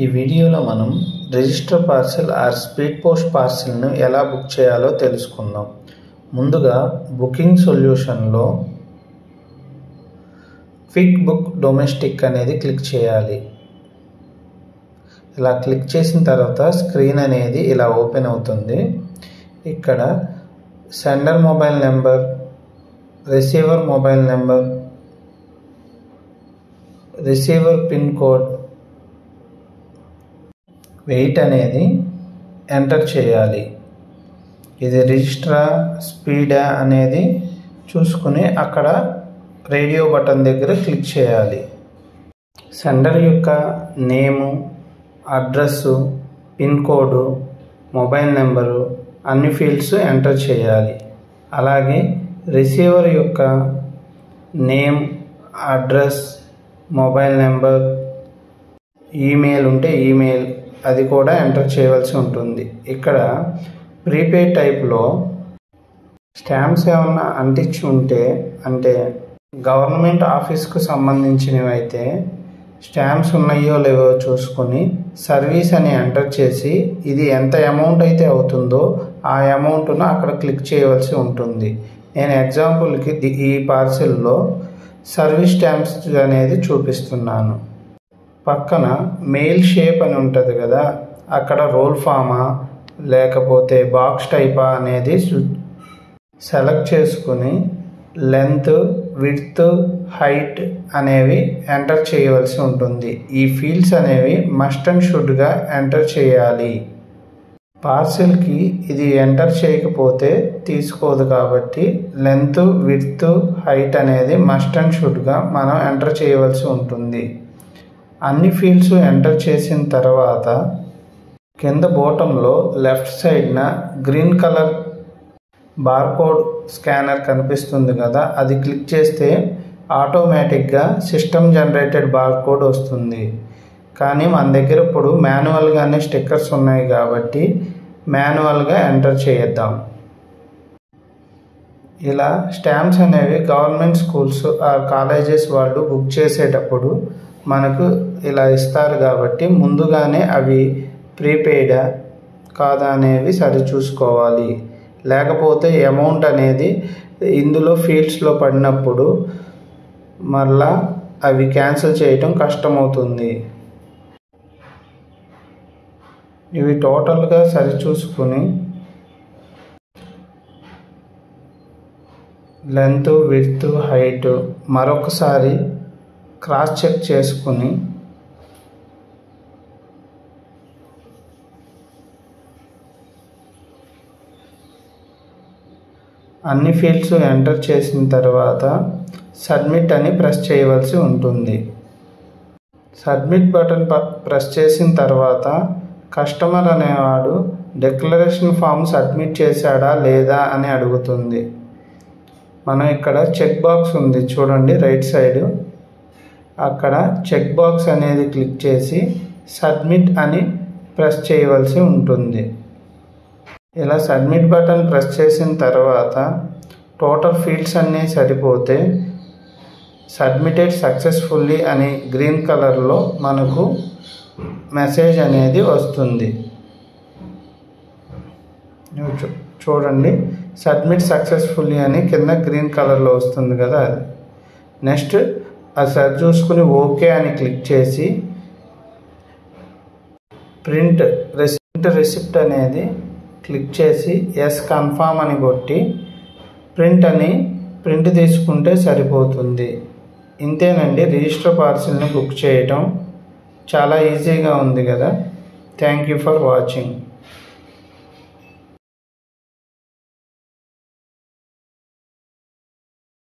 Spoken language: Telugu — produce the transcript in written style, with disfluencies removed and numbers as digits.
ఈ వీడియోలో మనం register parcel or speed post పార్సిల్ను ఎలా బుక్ చేయాలో తెలుసుకుందాం. ముందుగా బుకింగ్ సొల్యూషన్లో క్విక్ బుక్ డొమెస్టిక్ అనేది క్లిక్ చేయాలి. ఇలా క్లిక్ చేసిన తర్వాత స్క్రీన్ అనేది ఇలా ఓపెన్ అవుతుంది. ఇక్కడ sender mobile number, receiver mobile number, receiver pin code, weight అనేది ఎంటర్ చేయాలి. ఇది రిజిస్టరా స్పీడా అనేది చూసుకుని అక్కడ రేడియో బటన్ దగ్గర క్లిక్ చేయాలి. సెండర్ యొక్క name, address, pin code, mobile number అన్ని ఫీల్డ్స్ ఎంటర్ చేయాలి. అలాగే రిసీవర్ యొక్క name, address, mobile number, email ఉంటే ఈమెయిల్ అది కూడా ఎంటర్ చేయవలసి ఉంటుంది. ఇక్కడ ప్రీపెయిడ్ టైప్లో స్టాంప్స్ ఏమన్నా అంటించి ఉంటే, అంటే గవర్నమెంట్ ఆఫీస్కు సంబంధించినవి అయితే స్టాంప్స్ ఉన్నాయో లేవో చూసుకొని సర్వీస్ అని ఎంటర్ చేసి ఇది ఎంత అమౌంట్ అయితే అవుతుందో ఆ అమౌంట్ను అక్కడ క్లిక్ చేయవలసి ఉంటుంది. నేను ఎగ్జాంపుల్కి ఈ పార్సిల్లో సర్వీస్ స్టాంప్స్ అనేది చూపిస్తున్నాను. పక్కన మెయిల్ షేప్ అని ఉంటుంది కదా, అక్కడ రోల్ ఫామా లేకపోతే బాక్స్ టైపా అనేది సెలెక్ట్ చేసుకుని లెంత్, విడ్త్, హైట్ అనేవి ఎంటర్ చేయవలసి ఉంటుంది. ఈ ఫీల్డ్స్ అనేవి మస్ట్ అండ్ షుడ్గా ఎంటర్ చేయాలి. పార్సిల్కి ఇది ఎంటర్ చేయకపోతే తీసుకోదు కాబట్టి లెంత్, విడ్త్, హైట్ అనేది మస్ట్ అండ్ షుడ్గా మనం ఎంటర్ చేయవలసి ఉంటుంది. అన్ని ఫీల్డ్స్ ఎంటర్ చేసిన తర్వాత కింద బాటంలో లెఫ్ట్ సైడ్న గ్రీన్ కలర్ బార్కోడ్ స్కానర్ కనిపిస్తుంది కదా, అది క్లిక్ చేస్తే ఆటోమేటిక్గా సిస్టమ్ జనరేటెడ్ బార్కోడ్ వస్తుంది. కానీ మన దగ్గర ఇప్పుడు మాన్యువల్గానే స్టిక్కర్స్ ఉన్నాయి కాబట్టి మాన్యువల్గా ఎంటర్ చేద్దాం. ఇలా స్టాంప్స్ అనేవి గవర్నమెంట్ స్కూల్స్ ఆర్ కాలేజెస్ వాళ్ళు బుక్ చేసేటప్పుడు మనకు ఇలా ఇస్తారు కాబట్టి ముందుగానే అవి ప్రీపెయిడా కాదా అనేవి సరి చూసుకోవాలి. లేకపోతే అమౌంట్ అనేది ఇందులో ఫీల్డ్స్లో పడినప్పుడు మళ్ళా అవి క్యాన్సిల్ చేయటం కష్టమవుతుంది. ఇవి టోటల్గా సరి చూసుకుని లెంత్, విడ్త్, హైట్ మరొకసారి క్రాస్ చెక్ చేసుకుని అన్ని ఫీల్డ్స్ ఎంటర్ చేసిన తర్వాత సబ్మిట్ అని ప్రెస్ చేయవలసి ఉంటుంది. సబ్మిట్ బటన్ ప్రెస్ చేసిన తర్వాత కస్టమర్ అనేవాడు డిక్లరేషన్ ఫామ్ సబ్మిట్ చేశాడా లేదా అని అడుగుతుంది. మనం ఇక్కడ చెక్ బాక్స్ ఉంది చూడండి రైట్ సైడ్, అక్కడ చెక్ బాక్స్ అనేది క్లిక్ చేసి సబ్మిట్ అని ప్రెస్ చేయవలసి ఉంటుంది. ఇలా సబ్మిట్ బటన్ ప్రెస్ చేసిన తర్వాత టోటల్ ఫీల్డ్స్ అన్నీ సరిపోతే సబ్మిటెడ్ సక్సెస్ఫుల్లీ అని గ్రీన్ కలర్లో మనకు మెసేజ్ అనేది వస్తుంది. చూడండి సబ్మిట్ సక్సెస్ఫుల్లీ అని కింద గ్రీన్ కలర్లో వస్తుంది కదా అది. నెక్స్ట్ అది సరి చూసుకుని ఓకే అని క్లిక్ చేసి ప్రింట్ రిసిప్ట్ అనేది క్లిక్ చేసి ఎస్ కన్ఫర్మ్ అని కొట్టి ప్రింట్ తీసుకుంటే సరిపోతుంది. ఇంతేనండి రిజిస్టర్ పార్సిల్ని బుక్ చేయటం. చాలా ఈజీగా ఉంది కదా. Thank you for watching.